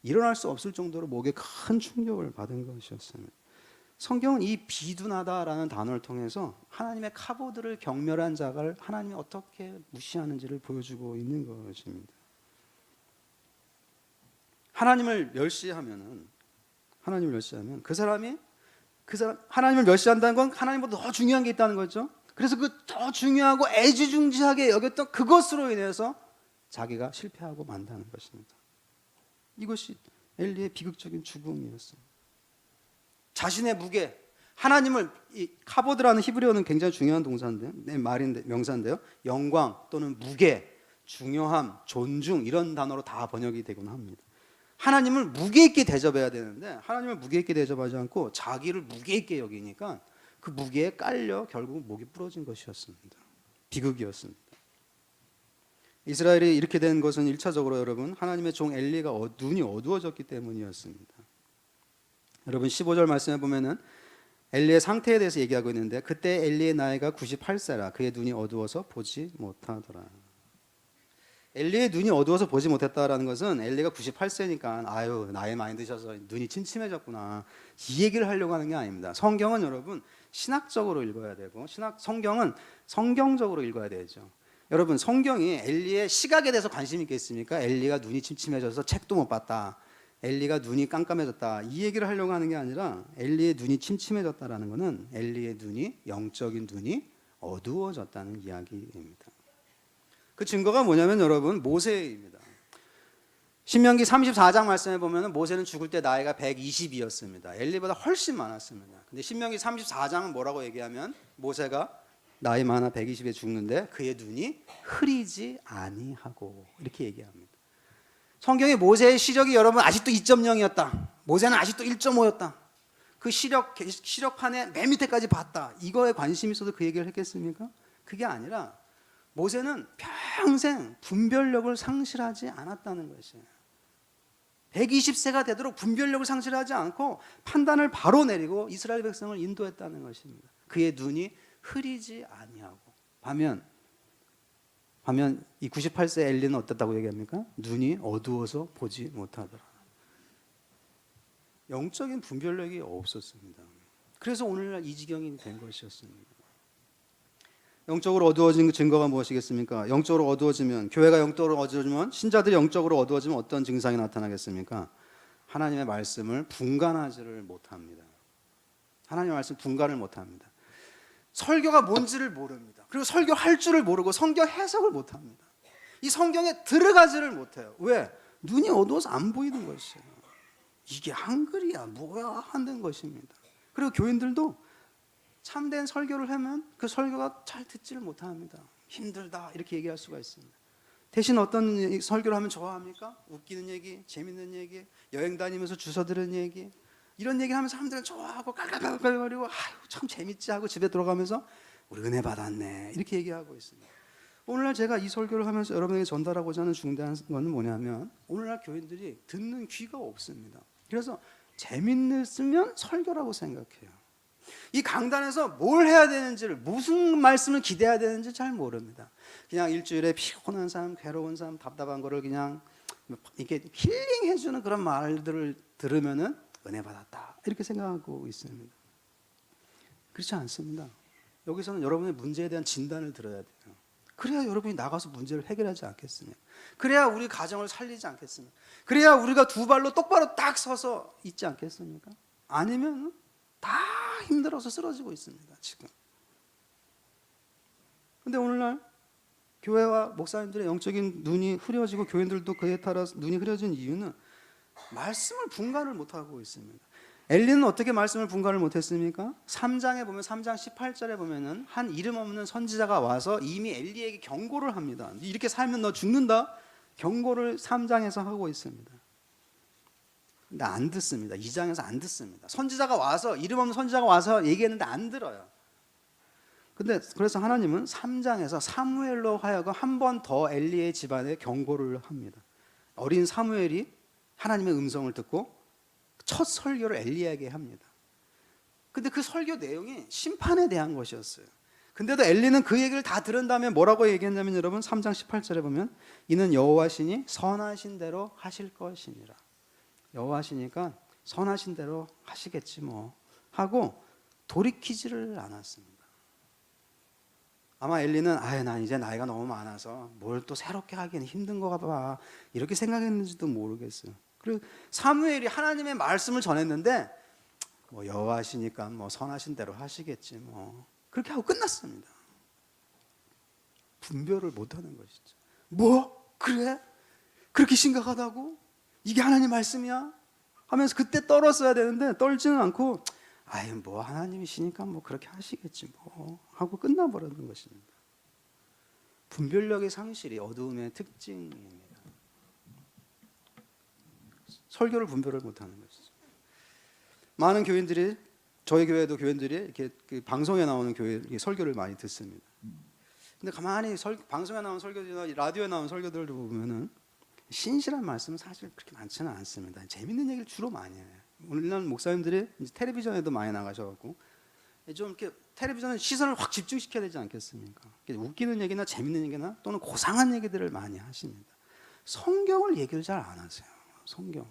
일어날 수 없을 정도로 목에 큰 충격을 받은 것이었습니다. 성경은 이 비둔하다라는 단어를 통해서 하나님의 카보드를 경멸한 자가 하나님이 어떻게 무시하는지를 보여주고 있는 것입니다. 하나님을 멸시하면 그 사람이 하나님을 멸시한다는 건 하나님보다 더 중요한 게 있다는 거죠. 그래서 그 더 중요하고 애지중지하게 여겼던 그것으로 인해서 자기가 실패하고 만다는 것입니다. 이것이 엘리의 비극적인 죽음이었어요. 자신의 무게, 하나님을, 이 카보드라는 히브리어는 굉장히 중요한 동사인데요, 명사인데요, 영광 또는 무게, 중요함, 존중 이런 단어로 다 번역이 되곤 합니다. 하나님을 무게 있게 대접해야 되는데 하나님을 무게 있게 대접하지 않고 자기를 무게 있게 여기니까 그 무게에 깔려 결국 목이 부러진 것이었습니다. 비극이었습니다. 이스라엘이 이렇게 된 것은 1차적으로 여러분 하나님의 종 엘리가 눈이 어두워졌기 때문이었습니다. 여러분 15절 말씀해 보면은 엘리의 상태에 대해서 얘기하고 있는데, 그때 엘리의 나이가 98세라 그의 눈이 어두워서 보지 못하더라. 엘리의 눈이 어두워서 보지 못했다라는 것은 엘리가 98세니까 아유 나이 많이 드셔서 눈이 침침해졌구나 이 얘기를 하려고 하는 게 아닙니다. 성경은 여러분 신학적으로 읽어야 되고 성경은 성경적으로 읽어야 되죠. 여러분 성경이 엘리의 시각에 대해서 관심 있겠습니까? 엘리가 눈이 침침해져서 책도 못 봤다, 엘리가 눈이 깜깜해졌다 이 얘기를 하려고 하는 게 아니라, 엘리의 눈이 침침해졌다라는 것은 엘리의 눈이, 영적인 눈이 어두워졌다는 이야기입니다. 그 증거가 뭐냐면 여러분 모세입니다. 신명기 34장 말씀해 보면 모세는 죽을 때 나이가 120이었습니다. 엘리보다 훨씬 많았습니다. 근데 신명기 34장은 뭐라고 얘기하면 모세가 나이 많아 120에 죽는데 그의 눈이 흐리지 아니하고 이렇게 얘기합니다. 성경에 모세의 시력이 여러분 아직도 2.0이었다. 모세는 아직도 1.5였다. 그 시력판에 맨 밑에까지 봤다. 이거에 관심이 있어도 그 얘기를 했겠습니까? 그게 아니라 모세는 평생 분별력을 상실하지 않았다는 것이에요. 120세가 되도록 분별력을 상실하지 않고 판단을 바로 내리고 이스라엘 백성을 인도했다는 것입니다. 그의 눈이 흐리지 아니하고. 반면 이 98세 엘리는 어땠다고 얘기합니까? 눈이 어두워서 보지 못하더라. 영적인 분별력이 없었습니다. 그래서 오늘날 이 지경이 된 것이었습니다. 영적으로 어두워진 증거가 무엇이겠습니까? 영적으로 어두워지면, 교회가 영적으로 어두워지면, 신자들이 영적으로 어두워지면 어떤 증상이 나타나겠습니까? 하나님의 말씀을 분간하지를 못합니다. 하나님의 말씀 분간을 못합니다. 설교가 뭔지를 모릅니다. 그리고 설교할 줄을 모르고 성경 해석을 못합니다. 이 성경에 들어가지를 못해요. 왜? 눈이 어두워서 안 보이는 것이에요. 이게 한글이야 뭐야 하는 것입니다. 그리고 교인들도 참된 설교를 하면 그 설교가 잘 듣지를 못합니다. 힘들다 이렇게 얘기할 수가 있습니다. 대신 어떤 설교를 하면 좋아합니까? 웃기는 얘기, 재밌는 얘기, 여행 다니면서 주워 들은 얘기, 이런 얘기를 하면 사람들은 좋아하고 깔깔깔깔거리고 아유 참 재밌지 하고 집에 들어가면서 우리 은혜 받았네 이렇게 얘기하고 있습니다. 오늘날 제가 이 설교를 하면서 여러분에게 전달하고자 하는 중대한 것은 뭐냐면, 오늘날 교인들이 듣는 귀가 없습니다. 그래서 재밌으면 설교라고 생각해요. 이 강단에서 뭘 해야 되는지를, 무슨 말씀을 기대해야 되는지 잘 모릅니다. 그냥 일주일에 피곤한 사람, 괴로운 사람, 답답한 거를 그냥 이렇게 힐링해주는 그런 말들을 들으면은 은혜 받았다 이렇게 생각하고 있습니다. 그렇지 않습니다. 여기서는 여러분의 문제에 대한 진단을 들어야 돼요. 그래야 여러분이 나가서 문제를 해결하지 않겠습니까? 그래야 우리 가정을 살리지 않겠습니까? 그래야 우리가 두 발로 똑바로 딱 서서 있지 않겠습니까? 아니면 다 힘들어서 쓰러지고 있습니다 지금. 근데 오늘날 교회와 목사님들의 영적인 눈이 흐려지고 교인들도 그에 따라서 눈이 흐려진 이유는 말씀을 분간을 못하고 있습니다. 엘리는 어떻게 말씀을 분간을 못했습니까? 3장에 보면 3장 18절에 보면은 한 이름 없는 선지자가 와서 이미 엘리에게 경고를 합니다. 이렇게 살면 너 죽는다 경고를 3장에서 하고 있습니다. 근데 안 듣습니다. 2장에서 안 듣습니다. 선지자가 와서, 이름 없는 선지자가 와서 얘기했는데 안 들어요. 근데 그래서 하나님은 3장에서 사무엘로 하여금 한 번 더 엘리의 집안에 경고를 합니다. 어린 사무엘이 하나님의 음성을 듣고 첫 설교를 엘리에게 합니다. 근데 그 설교 내용이 심판에 대한 것이었어요. 근데도 엘리는 그 얘기를 다 들은 다음에 뭐라고 얘기했냐면, 여러분 3장 18절에 보면 이는 여호와시니 선하신 대로 하실 것이니라. 여호와시니까 선하신 대로 하시겠지 뭐 하고 돌이키지를 않았습니다. 아마 엘리는 난 이제 나이가 너무 많아서 뭘 또 새롭게 하기는 힘든 거가 봐 이렇게 생각했는지도 모르겠어요. 그리고 사무엘이 하나님의 말씀을 전했는데 뭐 여호와시니까 뭐 선하신 대로 하시겠지 뭐 그렇게 하고 끝났습니다. 분별을 못하는 것이죠. 뭐 그래? 그렇게 심각하다고? 이게 하나님 말씀이야? 하면서 그때 떨었어야 되는데 떨지는 않고 뭐 하나님이시니까 뭐 그렇게 하시겠지 뭐 하고 끝나버리는 것입니다. 분별력의 상실이 어두움의 특징입니다. 설교를 분별을 못하는 것이죠. 많은 교인들이, 저희 교회도 교인들이 이렇게 그 방송에 나오는 교회 설교를 많이 듣습니다. 근데 가만히 방송에 나오는 설교들이나 라디오에 나오는 설교들을 보면은 신실한 말씀은 사실 그렇게 많지는 않습니다. 재밌는 얘기를 주로 많이 해요. 오늘날 목사님들이 이제 텔레비전에도 많이 나가셔갖고 좀 이렇게 텔레비전은 시선을 확 집중시켜야 되지 않겠습니까? 웃기는 얘기나 재밌는 얘기나 또는 고상한 얘기들을 많이 하십니다. 성경을 얘기를 잘 안 하세요. 성경을.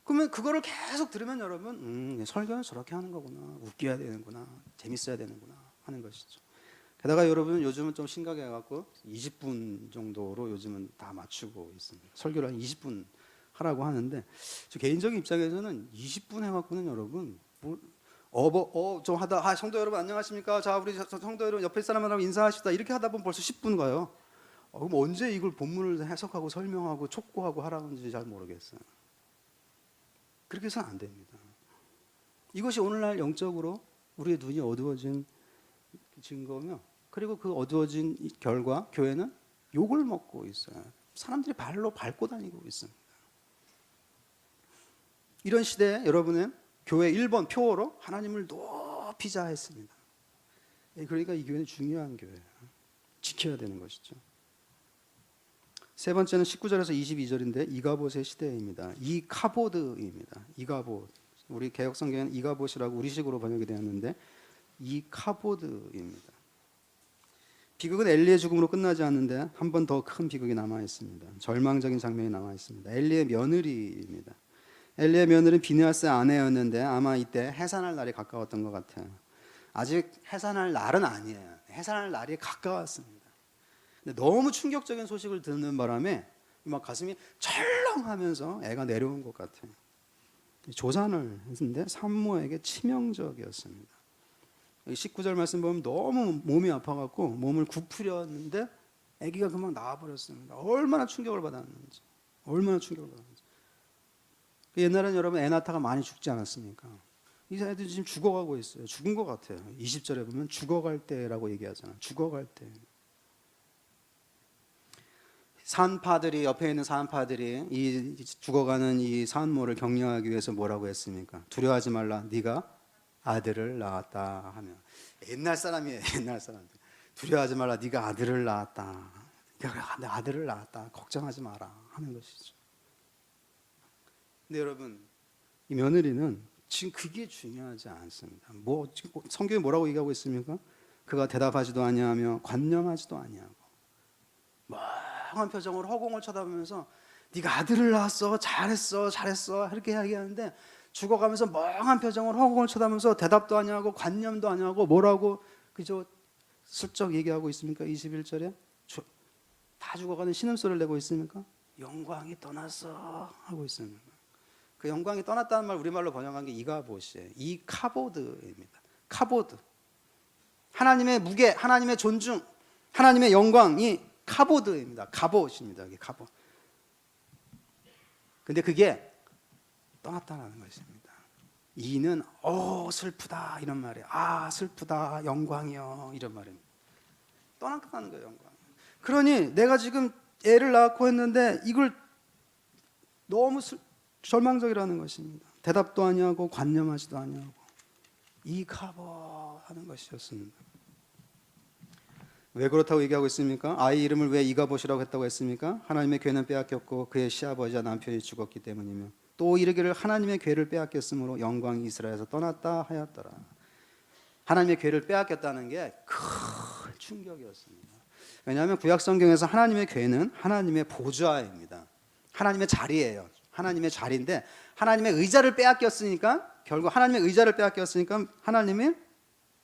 그러면 그거를 계속 들으면 여러분 설교는 저렇게 하는 거구나, 웃겨야 되는구나, 재밌어야 되는구나 하는 것이죠. 게다가 여러분은 요즘은 좀 심각해갖고 20분 정도로 요즘은 다 맞추고 있습니다. 설교를 한 20분 하라고 하는데, 저 개인적인 입장에서는 20분 해갖고는 여러분 좀 하다 성도 여러분 안녕하십니까? 자 우리 성도 여러분 옆에 사람하고 인사하시다 이렇게 하다 보면 벌써 10분 가요. 그럼 언제 이걸 본문을 해석하고 설명하고 촉구하고 하라는지 잘 모르겠어요. 그렇게 해서는 안 됩니다. 이것이 오늘날 영적으로 우리의 눈이 어두워진 증거며, 그리고 그 어두워진 결과 교회는 욕을 먹고 있어요. 사람들이 발로 밟고 다니고 있습니다. 이런 시대에 여러분은 교회 1번 표어로 하나님을 높이자 했습니다. 그러니까 이 교회는 중요한 교회예요. 지켜야 되는 것이죠. 세 번째는 19절에서 22절인데 이가봇의 시대입니다. 이카보드입니다. 이가봇. 우리 개혁성경에는 이가봇이라고 우리식으로 번역이 되었는데 이카보드입니다. 비극은 엘리의 죽음으로 끝나지 않는데 한 번 더 큰 비극이 남아 있습니다. 절망적인 장면이 남아 있습니다. 엘리의 며느리입니다. 엘리의 며느리는 비느하스의 아내였는데 아마 이때 해산할 날이 가까웠던 것 같아요. 아직 해산할 날은 아니에요. 해산할 날이 가까웠습니다. 근데 너무 충격적인 소식을 듣는 바람에 막 가슴이 철렁하면서 애가 내려온 것 같아요. 조산을 했는데 산모에게 치명적이었습니다. 19절 말씀 보면 너무 몸이 아파갖고 몸을 굽히렸는데 아기가 금방 나와버렸습니다. 얼마나 충격을 받았는지. 옛날에는 여러분 애 낳다가 많이 죽지 않았습니까? 이 애들이 지금 죽어가고 있어요. 죽은 것 같아요. 20절에 보면 죽어갈 때라고 얘기하잖아요. 죽어갈 때. 산파들이, 옆에 있는 산파들이 이 죽어가는 이 산모를 격려하기 위해서 뭐라고 했습니까? 두려워하지 말라, 네가 아들을 낳았다 하면. 옛날 사람이에요. 옛날 사람들. 두려워하지 말라, 네가 아들을 낳았다. 내 아들을 낳았다. 걱정하지 마라 하는 것이죠. 근데 여러분, 이 며느리는 지금 그게 중요하지 않습니다. 성경이 뭐라고 얘기하고 있습니까? 그가 대답하지도 아니하며 관념하지도 아니하고 멍한 표정으로 허공을 쳐다보면서 네가 아들을 낳았어, 잘했어 이렇게 이야기하는데 죽어가면서 멍한 표정으로 허공을 쳐다보면서 대답도 아니하고 관념도 아니하고 뭐라고 그저 슬쩍 얘기하고 있습니까? 21절에 다 죽어가는 신음소리를 내고 있습니까? 영광이 떠났어 하고 있습니다. 그 영광이 떠났다는 말 우리말로 번역한 게 이가봇이에요. 이카보드입니다. 카보드. 하나님의 무게, 하나님의 존중, 하나님의 영광이 카보드입니다. 갑옷입니다. 이게 갑옷. 근데 그게 떠났다는 것입니다. 이는 슬프다 이런 말이에요. 슬프다 영광이요 이런 말입니다. 떠났다는 거예요. 영광. 그러니 내가 지금 애를 낳고 했는데 이걸 너무 절망적이라는 것입니다. 대답도 아니하고 관념하지도 아니하고 이가봇 하는 것이었습니다. 왜 그렇다고 얘기하고 있습니까? 아이 이름을 왜 이가봇이라고 했다고 했습니까? 하나님의 괴는 빼앗겼고 그의 시아버지와 남편이 죽었기 때문이며 또 이르기를 하나님의 괴를 빼앗겼으므로 영광이 이스라엘에서 떠났다 하였더라. 하나님의 괴를 빼앗겼다는 게 큰 충격이었습니다. 왜냐하면 구약 성경에서 하나님의 괴는 하나님의 보좌입니다. 하나님의 자리예요. 하나님의 자리인데 하나님의 의자를 빼앗겼으니까 결국 하나님의 의자를 빼앗겼으니까 하나님이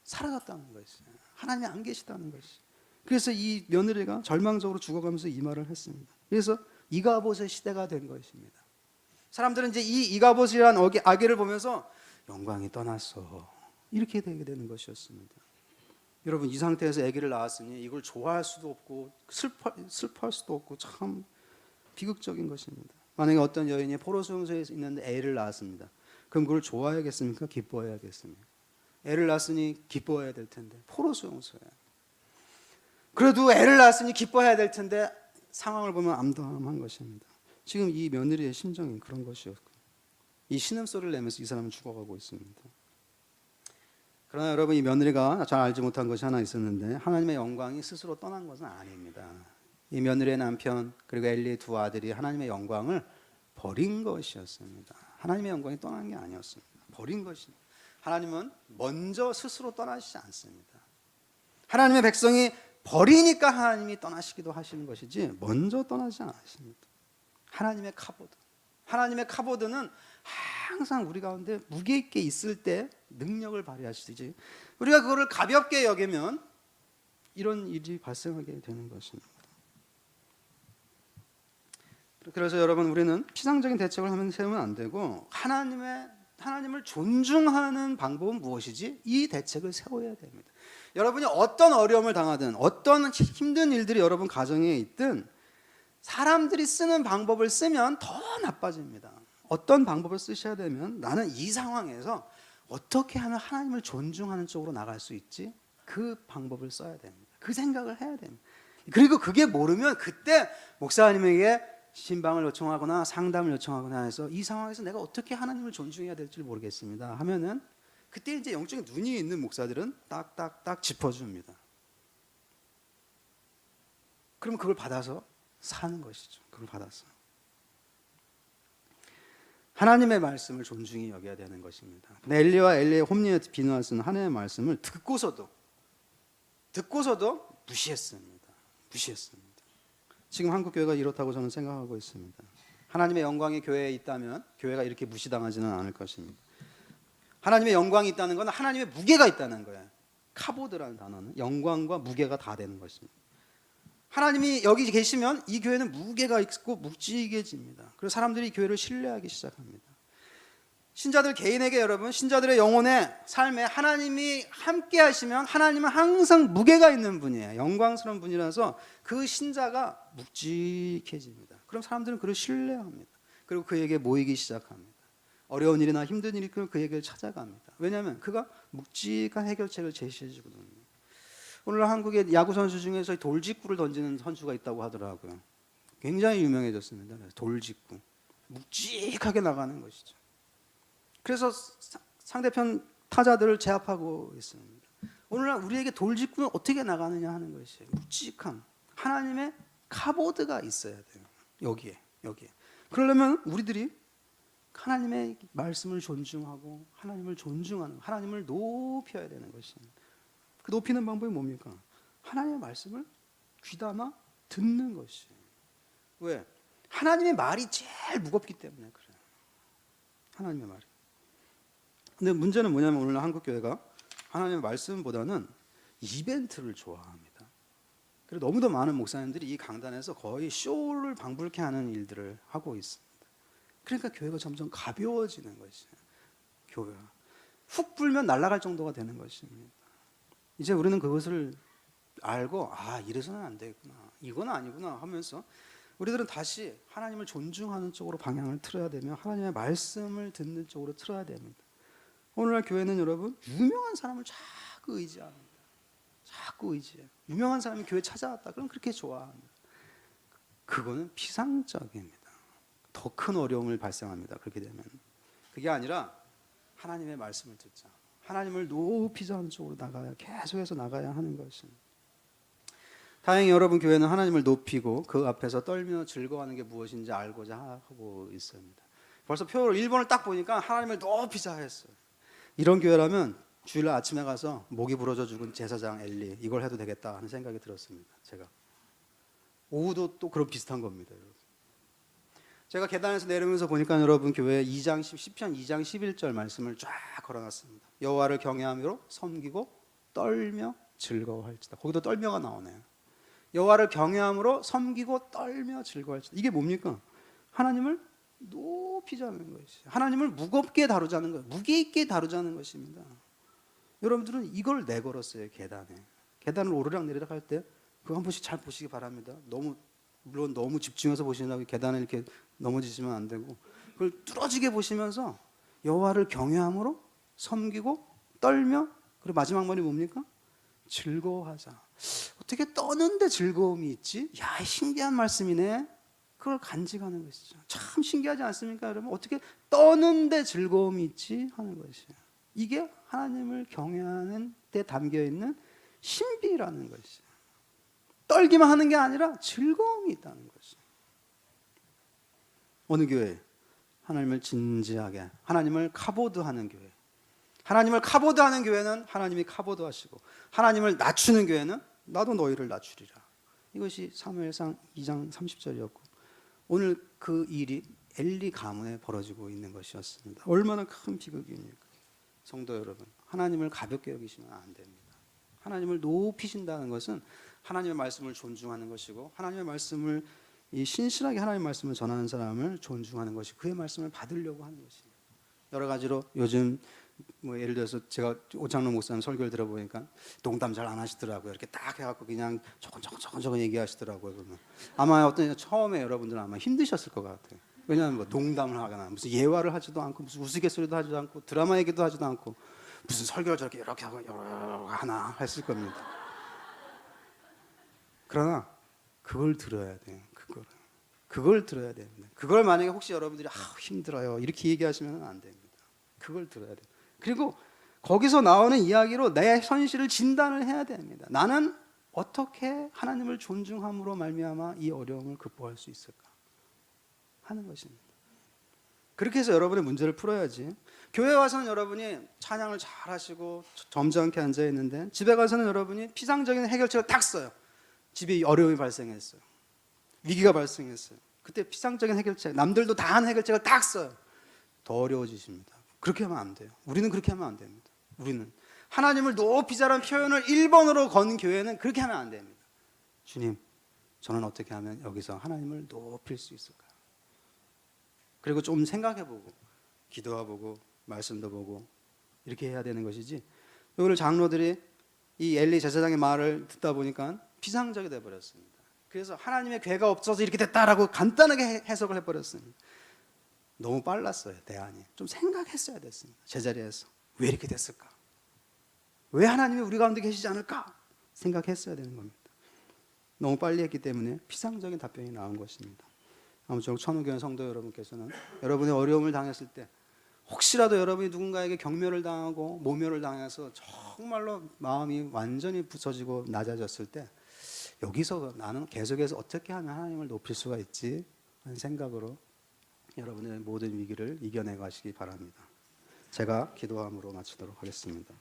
사라졌다는 것이에요. 하나님이 안 계시다는 것이. 그래서 이 며느리가 절망적으로 죽어가면서 이 말을 했습니다. 그래서 이가봇의 시대가 된 것입니다. 사람들은 이제 이 이가봇이라는 아기를 보면서 영광이 떠났어 이렇게 되게 되는 것이었습니다. 여러분 이 상태에서 아기를 낳았으니 이걸 좋아할 수도 없고 슬퍼할 수도 없고 참 비극적인 것입니다. 만약에 어떤 여인이 포로수용소에 있는데 애를 낳았습니다. 그럼 그걸 좋아해야겠습니까? 기뻐해야겠습니까? 애를 낳았으니 기뻐해야 될 텐데 포로수용소에. 그래도 애를 낳았으니 기뻐해야 될 텐데 상황을 보면 암담한 것입니다. 지금 이 며느리의 심정이 그런 것이었고 이 신음소리를 내면서 이 사람은 죽어가고 있습니다. 그러나 여러분 이 며느리가 잘 알지 못한 것이 하나 있었는데 하나님의 영광이 스스로 떠난 것은 아닙니다. 이 며느리의 남편 그리고 엘리의 두 아들이 하나님의 영광을 버린 것이었습니다. 하나님의 영광이 떠난 게 아니었습니다. 버린 것입니다. 하나님은 먼저 스스로 떠나시지 않습니다. 하나님의 백성이 버리니까 하나님이 떠나시기도 하시는 것이지 먼저 떠나지 않으십니다. 하나님의 카보드. 하나님의 카보드는 항상 우리 가운데 무게 있게 있을 때 능력을 발휘하시지 우리가 그거를 가볍게 여기면 이런 일이 발생하게 되는 것입니다. 그래서 여러분 우리는 피상적인 대책을 세우면 안 되고 하나님을 존중하는 방법은 무엇이지? 이 대책을 세워야 됩니다. 여러분이 어떤 어려움을 당하든 어떤 힘든 일들이 여러분 가정에 있든 사람들이 쓰는 방법을 쓰면 더 나빠집니다. 어떤 방법을 쓰셔야 되면 나는 이 상황에서 어떻게 하면 하나님을 존중하는 쪽으로 나갈 수 있지? 그 방법을 써야 됩니다. 그 생각을 해야 됩니다. 그리고 그게 모르면 그때 목사님에게 신방을 요청하거나 상담을 요청하거나 해서 이 상황에서 내가 어떻게 하나님을 존중해야 될지 모르겠습니다 하면은 그때 이제 영적인 눈이 있는 목사들은 딱딱딱 짚어줍니다. 그럼 그걸 받아서 사는 것이죠. 그걸 받아서 하나님의 말씀을 존중히 여겨야 되는 것입니다. 엘리와 엘리의 홈리에 비누하스는 하나님의 말씀을 듣고서도 무시했습니다. 지금 한국 교회가 이렇다고 저는 생각하고 있습니다. 하나님의 영광이 교회에 있다면 교회가 이렇게 무시당하지는 않을 것입니다. 하나님의 영광이 있다는 건 하나님의 무게가 있다는 거예요. 카보드라는 단어는 영광과 무게가 다 되는 것입니다. 하나님이 여기 계시면 이 교회는 무게가 있고 묵직해집니다. 그래서 사람들이 교회를 신뢰하기 시작합니다. 신자들 개인에게 여러분, 신자들의 영혼의 삶에 하나님이 함께 하시면 하나님은 항상 무게가 있는 분이에요. 영광스러운 분이라서 그 신자가 묵직해집니다. 그럼 사람들은 그를 신뢰합니다. 그리고 그에게 모이기 시작합니다. 어려운 일이나 힘든 일이 그에게 찾아갑니다. 왜냐하면 그가 묵직한 해결책을 제시해 주거든요. 오늘 한국의 야구 선수 중에서 돌직구를 던지는 선수가 있다고 하더라고요. 굉장히 유명해졌습니다. 돌직구, 묵직하게 나가는 것이죠. 그래서 상대편 타자들을 제압하고 있습니다. 오늘날 우리에게 돌직구는 어떻게 나가느냐 하는 것이에요. 묵직함, 하나님의 카보드가 있어야 돼요. 여기에. 그러려면 우리들이 하나님의 말씀을 존중하고 하나님을 존중하는, 하나님을 높여야 되는 것입니다. 그 높이는 방법이 뭡니까? 하나님의 말씀을 귀담아 듣는 것이에요. 왜? 하나님의 말이 제일 무겁기 때문에 그래요. 하나님의 말이. 근데 문제는 뭐냐면 오늘 한국 교회가 하나님의 말씀보다는 이벤트를 좋아합니다. 그래서 너무도 많은 목사님들이 이 강단에서 거의 쇼를 방불케 하는 일들을 하고 있습니다. 그러니까 교회가 점점 가벼워지는 것이에요. 교회가 훅 불면 날아갈 정도가 되는 것입니다. 이제 우리는 그것을 알고 이래서는 안 되겠구나, 이건 아니구나 하면서 우리들은 다시 하나님을 존중하는 쪽으로 방향을 틀어야 되며 하나님의 말씀을 듣는 쪽으로 틀어야 됩니다. 오늘날 교회는 여러분 유명한 사람을 자꾸 의지합니다. 자꾸 의지해요. 유명한 사람이 교회 찾아왔다 그럼 그렇게 좋아합니다. 그거는 피상적입니다. 더 큰 어려움을 발생합니다. 그렇게 되면 그게 아니라 하나님의 말씀을 듣자, 하나님을 높이자는 쪽으로 나가야, 계속해서 나가야 하는 것입니다. 다행히 여러분 교회는 하나님을 높이고 그 앞에서 떨며 즐거워하는 게 무엇인지 알고자 하고 있습니다. 벌써 표 1번을 딱 보니까 하나님을 높이자 했어요. 이런 교회라면 주일 아침에 가서 목이 부러져 죽은 제사장 엘리 이걸 해도 되겠다 하는 생각이 들었습니다. 제가 오후도 또 그런 비슷한 겁니다. 여러분. 제가 계단에서 내려오면서 보니까 여러분 교회 2장 10편 2장 11절 말씀을 쫙 걸어놨습니다. 여호와를 경외함으로 섬기고 떨며 즐거워할지다. 거기도 떨며가 나오네요. 여호와를 경외함으로 섬기고 떨며 즐거워할지다. 이게 뭡니까? 하나님을 높이자는 것이죠. 하나님을 무겁게 다루자는 것, 무게 있게 다루자는 것입니다. 여러분들은 이걸 내걸었어요. 계단을 오르락내리락 할 때 그거 한 번씩 잘 보시기 바랍니다. 물론 너무 집중해서 보시느라고 계단을 이렇게 넘어지시면 안 되고 그걸 뚫어지게 보시면서 여호와를 경외함으로 섬기고 떨며, 그리고 마지막 말이 뭡니까? 즐거워하자. 어떻게 떠는데 즐거움이 있지? 야, 신기한 말씀이네. 그걸 간직하는 것이죠. 참 신기하지 않습니까, 여러분? 어떻게 떠는데 즐거움이 있지 하는 것이에요. 이게 하나님을 경외하는 데 담겨 있는 신비라는 것이에요. 떨기만 하는 게 아니라 즐거움이 있다는 것이에요. 어느 교회? 하나님을 진지하게, 하나님을 카보드하는 교회. 하나님을 카보드하는 교회는 하나님이 카보드하시고, 하나님을 낮추는 교회는 나도 너희를 낮추리라. 이것이 사무엘상 2장 30절이었고 오늘 그 일이 엘리 가문에 벌어지고 있는 것이었습니다. 얼마나 큰 비극입니까? 성도 여러분, 하나님을 가볍게 여기시면 안 됩니다. 하나님을 높이신다는 것은 하나님의 말씀을 존중하는 것이고, 하나님의 말씀을 신실하게 하나님의 말씀을 전하는 사람을 존중하는 것이, 그의 말씀을 받으려고 하는 것입니다. 여러 가지로 요즘 예를 들어서 제가 오창록 목사님 설교를 들어보니까 농담 잘 안 하시더라고요. 이렇게 딱 해갖고 그냥 조금 얘기하시더라고요. 그러면 아마 처음에 여러분들은 아마 힘드셨을 것 같아요. 왜냐하면 뭐 농담을 하거나 무슨 예화를 하지도 않고 무슨 우스갯소리도 하지도 않고 드라마 얘기도 하지도 않고 무슨 설교를 저렇게 이렇게 하고 하나 했을 겁니다. 그러나 그걸 들어야 돼요. 그걸 들어야 됩니다. 그걸 만약에 혹시 여러분들이 힘들어요 이렇게 얘기하시면 안 됩니다. 그걸 들어야 돼요. 그리고 거기서 나오는 이야기로 내 현실을 진단을 해야 됩니다. 나는 어떻게 하나님을 존중함으로 말미암아 이 어려움을 극복할 수 있을까 하는 것입니다. 그렇게 해서 여러분의 문제를 풀어야지. 교회 와서는 여러분이 찬양을 잘 하시고 점잖게 앉아 있는데 집에 가서는 여러분이 피상적인 해결책을 딱 써요. 집에 어려움이 발생했어요. 위기가 발생했어요. 그때 피상적인 해결책, 남들도 다 하는 해결책을 딱 써요. 더 어려워지십니다. 그렇게 하면 안 돼요. 우리는 그렇게 하면 안 됩니다. 우리는 하나님을 높이자라는 표현을 1번으로 건 교회는 그렇게 하면 안 됩니다. 주님, 저는 어떻게 하면 여기서 하나님을 높일 수 있을까요? 그리고 좀 생각해보고 기도해보고 말씀도 보고 이렇게 해야 되는 것이지, 오늘 장로들이 이 엘리 제사장의 말을 듣다 보니까 피상적이 돼버렸습니다. 그래서 하나님의 괴가 없어서 이렇게 됐다라고 간단하게 해석을 해버렸습니다. 너무 빨랐어요. 대안이 좀 생각했어야 됐습니다. 제자리에서 왜 이렇게 됐을까? 왜 하나님이 우리 가운데 계시지 않을까? 생각했어야 되는 겁니다. 너무 빨리 했기 때문에 피상적인 답변이 나온 것입니다. 아무쪼록 천우교회 성도 여러분께서는 여러분의 어려움을 당했을 때, 혹시라도 여러분이 누군가에게 경멸을 당하고 모멸을 당해서 정말로 마음이 완전히 부서지고 낮아졌을 때, 여기서 나는 계속해서 어떻게 하면 하나님을 높일 수가 있지 하는 생각으로 여러분의 모든 위기를 이겨내 가시기 바랍니다. 제가 기도함으로 마치도록 하겠습니다.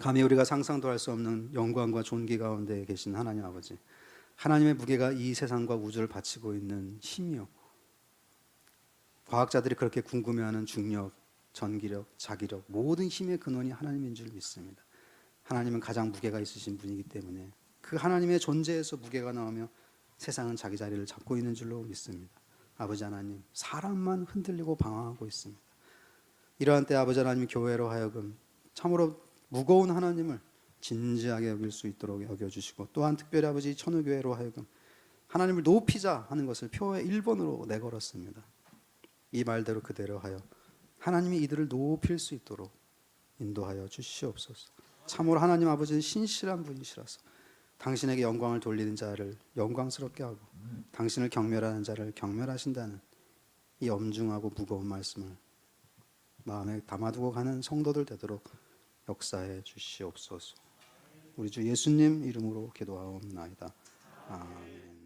감히 우리가 상상도 할 수 없는 영광과 존귀 가운데 계신 하나님 아버지, 하나님의 무게가 이 세상과 우주를 바치고 있는 힘이요, 과학자들이 그렇게 궁금해하는 중력, 전기력, 자기력, 모든 힘의 근원이 하나님인 줄 믿습니다. 하나님은 가장 무게가 있으신 분이기 때문에 그 하나님의 존재에서 무게가 나오며 세상은 자기 자리를 잡고 있는 줄로 믿습니다. 아버지 하나님, 사람만 흔들리고 방황하고 있습니다. 이러한 때 아버지 하나님, 교회로 하여금 참으로 무거운 하나님을 진지하게 여길 수 있도록 여겨주시고, 또한 특별히 아버지 천우교회로 하여금 하나님을 높이자 하는 것을 표의 1번으로 내걸었습니다. 이 말대로 그대로 하여 하나님이 이들을 높일 수 있도록 인도하여 주시옵소서. 참으로 하나님 아버지는 신실한 분이시라서 당신에게 영광을 돌리는 자를 영광스럽게 하고 당신을 경멸하는 자를 경멸하신다는 이 엄중하고 무거운 말씀을 마음에 담아두고 가는 성도들 되도록 역사해 주시옵소서. 우리 주 예수님 이름으로 기도하옵나이다. 아멘.